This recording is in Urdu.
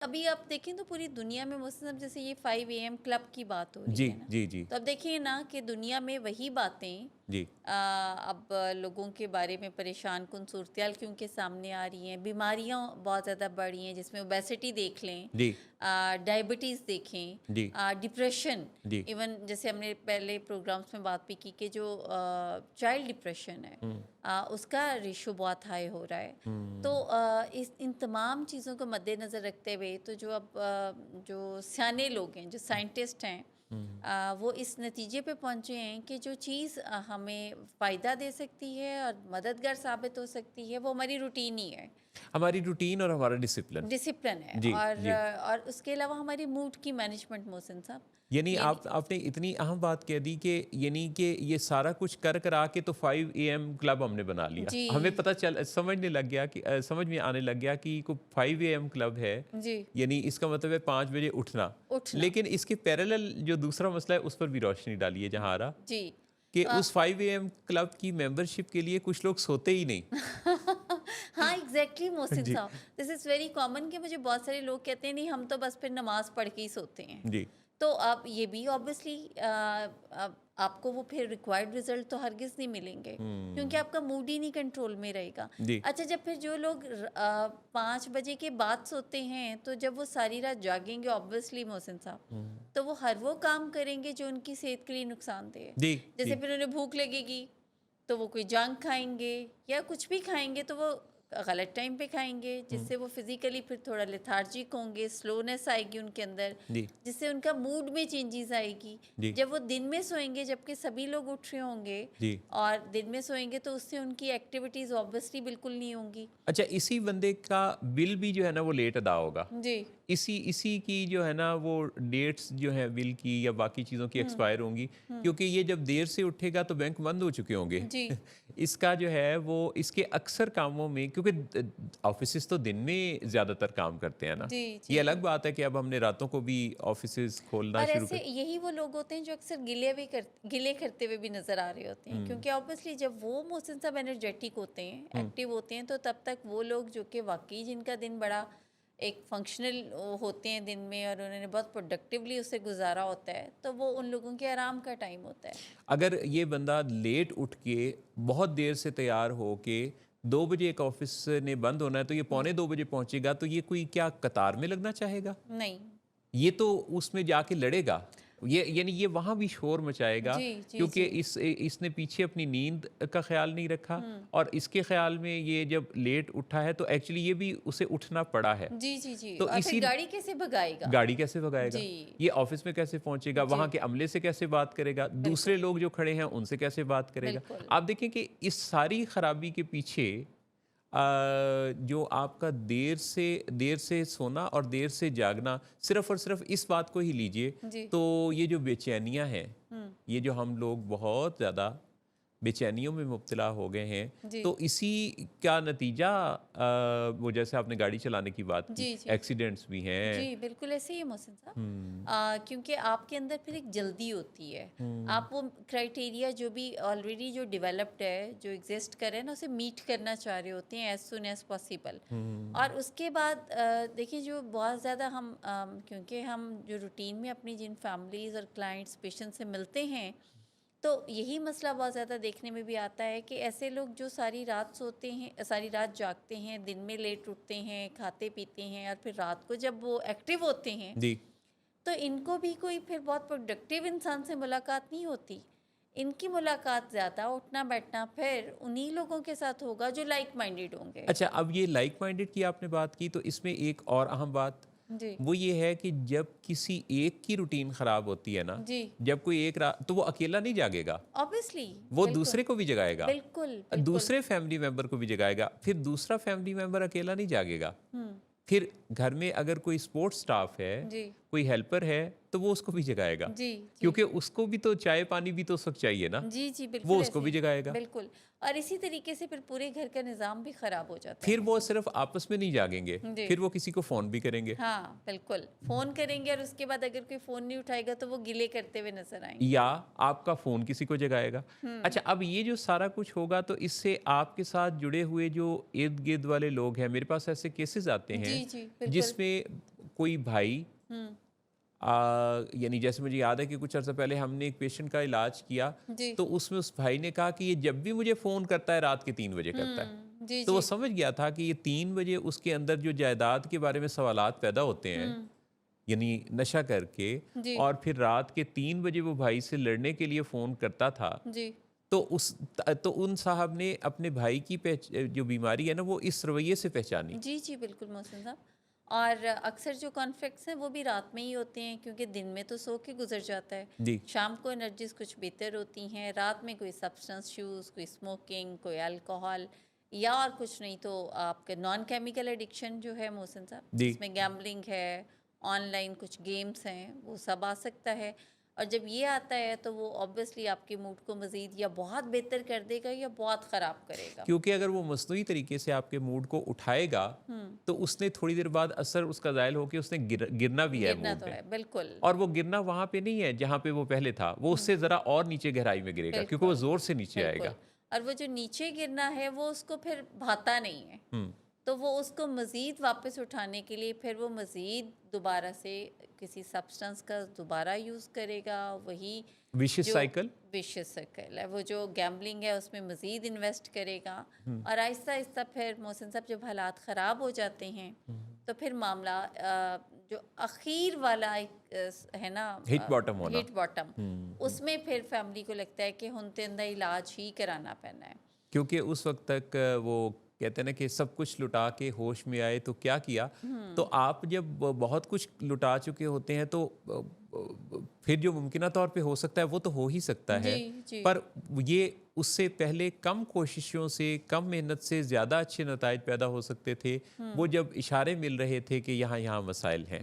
ابھی آپ دیکھیں تو پوری دنیا میں مسلم جیسے یہ 5 AM کلب کی بات ہو رہی جی ہے نا، جی جی تو اب دیکھیے نا کہ دنیا میں وہی باتیں جی اب لوگوں کے بارے میں پریشان کن صورتحال کیونکہ سامنے آ رہی ہیں، بیماریاں بہت زیادہ بڑھ رہی ہیں جس میں اوبیسٹی دیکھ لیں، جی ڈائبٹیز دیکھیں، جی ڈپریشن، جی ایون جیسے ہم نے پہلے پروگرامز میں بات بھی کی کہ جو چائلڈ ڈپریشن ہے ہوں اس کا ریشو بہت ہائی ہو رہا ہے. تو ہوں ان تمام چیزوں کو مد نظر رکھتے ہوئے تو جو اب جو سیانے لوگ ہیں، جو سائنٹسٹ ہیں، ہوں وہ اس نتیجے پہ پہنچے ہیں کہ جو چیز ہمیں فائدہ دے سکتی ہے اور مددگار ثابت ہو سکتی ہے وہ ہماری روٹین ہی ہے، ہماری روٹین اور ہمارا ڈسپلن. ڈسپلن ہے، جی جی اور اس کے علاوہ ہماری موڈ کی مینجمنٹ. محسن صاحب یعنی یعنی آپ نے اتنی اہم بات کہہ دی کہ یعنی کہ یہ سارا کچھ کرا کے تو 5 AM کلب ہم نے بنا لیا. جی ہمیں پتہ سمجھنے لگ گیا کہ سمجھ میں آنے لگ گیا کہ کوئی 5 AM کلب ہے، جی یعنی اس کا مطلب ہے 5 بجے اٹھنا. اٹھنا. لیکن اس کے پیرالل جو دوسرا مسئلہ ہے اس پر بھی روشنی ڈالی ہے جہاں آرہا جی کہ اس 5 AM کلب کی ممبرشپ کے لیے کچھ لوگ سوتے ہی نہیں. ہاں ایگزیکٹلی محسن جی صاحب، دس از ویری کامن کہ مجھے بہت سارے لوگ کہتے ہیں نہیں ہم تو بس پھر نماز پڑھ کے ہی سوتے ہیں. جی تو اب یہ بھی آبویسلی آپ کو وہ پھر ریکوائرڈ رزلٹ تو ہرگز نہیں ملیں گے کیونکہ آپ کا موڈ ہی نہیں کنٹرول میں رہے گا. جی اچھا جب پھر جو لوگ 5 بجے کے بعد سوتے ہیں تو جب وہ ساری رات جاگیں گے آبویسلی محسن صاحب تو وہ ہر وہ کام کریں گے جو ان کی صحت کے لیے نقصان دہ ہے. جی جیسے جی پھر انہیں بھوک لگے گی تو وہ کوئی جنک کھائیں گے یا کچھ بھی کھائیں گے تو وہ غلط ٹائم پہ کھائیں گے جس سے وہ فزیکلی پھر تھوڑا لیتھارجک ہوں گے، سلونیس آئے گی ان کے اندر، جی جس سے ان کا موڈ میں چینجز آئے گی. جی جب وہ دن میں سوئیں گے جبکہ سبھی لوگ اٹھ رہے ہوں گے جی اور دن میں سوئیں گے تو اس سے ان کی ایکٹیویٹیز آبویسلی بالکل نہیں ہوں گی. اچھا اسی بندے کا بل بھی جو ہے نا وہ لیٹ ادا ہوگا. جی اسی کی جو ہے نا وہ ڈیٹس جو ہیں بل کی یا باقی چیزوں کی ایکسپائر ہوں گی کیونکہ یہ جب دیر سے اٹھے گا تو بینک بند ہو چکے ہوں گے. جی اس کا جو ہے وہ اس کے اکثر کاموں میں کیونکہ آفیسز تو دن میں زیادہ تر کام کرتے ہیں نا. جی یہ جی الگ بات ہے کہ اب ہم نے راتوں کو بھی آفیسز کھولنا اور شروع ایسے یہی وہ لوگ ہوتے ہیں جو اکثر گلے کرتے ہوئے بھی نظر آ رہے ہوتے ہیں کیونکہ آبویسلی جب وہ محسن صاحب انرجیٹک ہوتے ہیں، ایکٹیو ہوتے ہیں، تو تب تک وہ لوگ جو کہ واقعی جن کا دن بڑا ایک فنکشنل ہوتے ہیں دن میں اور انہوں نے بہت پروڈکٹیولی اسے گزارا ہوتا ہے تو وہ ان لوگوں کے آرام کا ٹائم ہوتا ہے. اگر یہ بندہ لیٹ اٹھ کے بہت دیر سے تیار ہو کے 2 بجے ایک آفس نے بند ہونا ہے تو یہ 1:45 بجے پہنچے گا تو یہ کوئی کیا قطار میں لگنا چاہے گا؟ نہیں. یہ تو اس میں جا کے لڑے گا، یعنی یہ وہاں بھی شور مچائے گا جی جی کیونکہ جی اس نے پیچھے اپنی نیند کا خیال نہیں رکھا اور اس کے خیال میں یہ جب لیٹ اٹھا ہے تو ایکچولی یہ بھی اسے اٹھنا پڑا ہے. جی جی جی تو اور پھر اسی گاڑی کیسے بھگائے گا؟ گاڑی کیسے بھگائے گا، جی یہ آفس میں کیسے پہنچے گا، جی وہاں کے عملے سے کیسے بات کرے گا، دوسرے بالکل لوگ جو کھڑے ہیں ان سے کیسے بات کرے گا. بالکل آپ دیکھیں کہ اس ساری خرابی کے پیچھے جو آپ کا دیر سے سونا اور دیر سے جاگنا، صرف اور صرف اس بات کو ہی لیجئے جی تو یہ جو بے چینیاں ہیں، یہ جو ہم لوگ بہت زیادہ بے چینیوں میں مبتلا ہو گئے ہیں جی تو اسی کا نتیجہ وہ جیسے آپ نے گاڑی چلانے کی بات کی، جی جی ایکسیڈنٹس بھی ہیں. جی بالکل ایسے ہی ہے محسن صاحب. کیونکہ آپ کے اندر پھر ایک جلدی ہوتی ہے، آپ وہ کرائٹیریا جو بھی آلریڈی جو ڈیولپڈ ہے، جو ایگزسٹ کر رہے ہیں نا، اسے میٹ کرنا چاہ رہے ہوتے ہیں ایز سون ایز پاسبل. اور اس کے بعد دیکھیں جو بہت زیادہ ہم کیونکہ ہم جو روٹین میں اپنی جن فیملیز اور کلائنٹس پیشنٹ سے ملتے ہیں تو یہی مسئلہ بہت زیادہ دیکھنے میں بھی آتا ہے کہ ایسے لوگ جو ساری رات سوتے ہیں، ساری رات جاگتے ہیں، دن میں لیٹ اٹھتے ہیں، کھاتے پیتے ہیں اور پھر رات کو جب وہ ایکٹیو ہوتے ہیں جی تو ان کو بھی کوئی پھر بہت پروڈکٹیو انسان سے ملاقات نہیں ہوتی. ان کی ملاقات زیادہ اٹھنا بیٹھنا پھر انہی لوگوں کے ساتھ ہوگا جو لائک مائنڈیڈ ہوں گے. اچھا اب یہ لائک مائنڈڈ کی آپ نے بات کی تو اس میں ایک اور اہم بات جی وہ یہ ہے کہ جب کسی ایک کی روٹین خراب ہوتی ہے نا، جی جب کوئی ایک رات تو وہ اکیلا نہیں جاگے گا، obviously وہ بالکل دوسرے کو بھی جگائے گا، بالکل بالکل. دوسرے فیملی ممبر کو بھی جگائے گا، پھر دوسرا فیملی ممبر اکیلا نہیں جاگے گا. پھر گھر میں اگر کوئی سپورٹ سٹاف ہے، جی کوئی ہیلپر ہے تو وہ اس کو بھی جگائے گا جی جی کیونکہ اس کو بھی تو چائے پانی بھی تو اس وقت چاہیے نا، جی جی بالکل وہ اس کو ایسے بھی ہی جگائے گا. بالکل. اور اسی طریقے سے پھر پورے گھر کا نظام بھی خراب ہو جاتا ہے پھر وہ محسن صرف آپس میں نہیں جاگیں گے، صاحب. جی پھر وہ کسی کو فون بھی کریں گے ہاں بالکل فون کریں گے اور اس کے بعد اگر کوئی فون نہیں اٹھائے گا تو وہ گلے کرتے ہوئے نظر آئیں گے. یا آپ کا فون کسی کو جگائے گا. اچھا اب یہ جو سارا کچھ ہوگا تو اس سے آپ کے ساتھ جڑے ہوئے جو ارد گرد والے لوگ ہیں، میرے پاس ایسے کیسز آتے ہیں جی جی بالکل جس میں کوئی بھائی یعنی جیسے مجھے یاد ہے کہ کچھ عرصہ پہلے ہم نے ایک پیشنٹ کا علاج کیا جی تو اس میں اس بھائی نے کہا کہ یہ جب بھی مجھے فون کرتا ہے رات کے 3 بجے کرتا ہے. جی تو وہ سمجھ گیا تھا کہ یہ 3 بجے اس کے اندر جو جائیداد کے بارے میں سوالات پیدا ہوتے ہیں یعنی نشہ کر کے جی اور پھر رات کے 3 بجے وہ بھائی سے لڑنے کے لیے فون کرتا تھا. جی تو ان صاحب نے اپنے بھائی کی جو بیماری ہے نا وہ اس رویے سے پہچانی. جی جی بالکل محسن صاحب. اور اکثر جو کانفلکٹس ہیں وہ بھی رات میں ہی ہوتے ہیں کیونکہ دن میں تو سو کے گزر جاتا ہے. جی شام کو انرجیز کچھ بہتر ہوتی ہیں, رات میں کوئی سبسٹنس یوز, کوئی اسموکنگ, کوئی الکوہول یا اور کچھ نہیں تو آپ کا نان کیمیکل ایڈکشن جو ہے محسن صاحب, جی اس میں گیمبلنگ ہے, آن لائن کچھ گیمز ہیں, وہ سب آ سکتا ہے. اور جب یہ آتا ہے تو وہ آبویسلی آپ کے موڈ کو مزید یا بہت بہتر کر دے گا یا بہت خراب کرے گا. کیونکہ اگر وہ مصنوعی طریقے سے آپ کے موڈ کو اٹھائے گا تو اس نے تھوڑی دیر بعد اثر اس کا زائل ہو کے اس نے گرنا بھی ہے گرنا موڈ تو میں. ہے بالکل اور وہ گرنا وہاں پہ نہیں ہے جہاں پہ وہ پہلے تھا, وہ اس سے ذرا اور نیچے گہرائی میں گرے گا کیونکہ وہ زور سے نیچے آئے گا. اور وہ جو نیچے گرنا ہے وہ اس کو پھر بھاتا نہیں ہے, تو وہ اس کو مزید واپس اٹھانے کے لیے پھر وہ مزید دوبارہ سے کسی سبسٹنس کا دوبارہ یوز کرے گا. وہی ویشیس سائیکل ویشیس سائیکل ہے, وہ جو گیمبلنگ ہے اس میں مزید انویسٹ کرے گا. اور آہستہ آہستہ پھر محسن صاحب جب حالات خراب ہو جاتے ہیں تو پھر معاملہ جو اخیر والا ہے نا ہٹ باٹم ہونا, ہٹ باٹم, اس میں پھر فیملی کو لگتا ہے کہ ہن تے اندر علاج ہی کرانا پڑنا ہے. کیونکہ اس وقت تک وہ کہتے ہیں نا کہ سب کچھ لٹا کے ہوش میں آئے تو کیا کیا. تو آپ جب بہت کچھ لٹا چکے ہوتے ہیں تو پھر جو ممکنہ طور پہ ہو سکتا ہے وہ تو ہو ہی سکتا ہے, پر یہ اس سے پہلے کم کوششوں سے کم محنت سے زیادہ اچھے نتائج پیدا ہو سکتے تھے وہ جب اشارے مل رہے تھے کہ یہاں مسائل ہیں.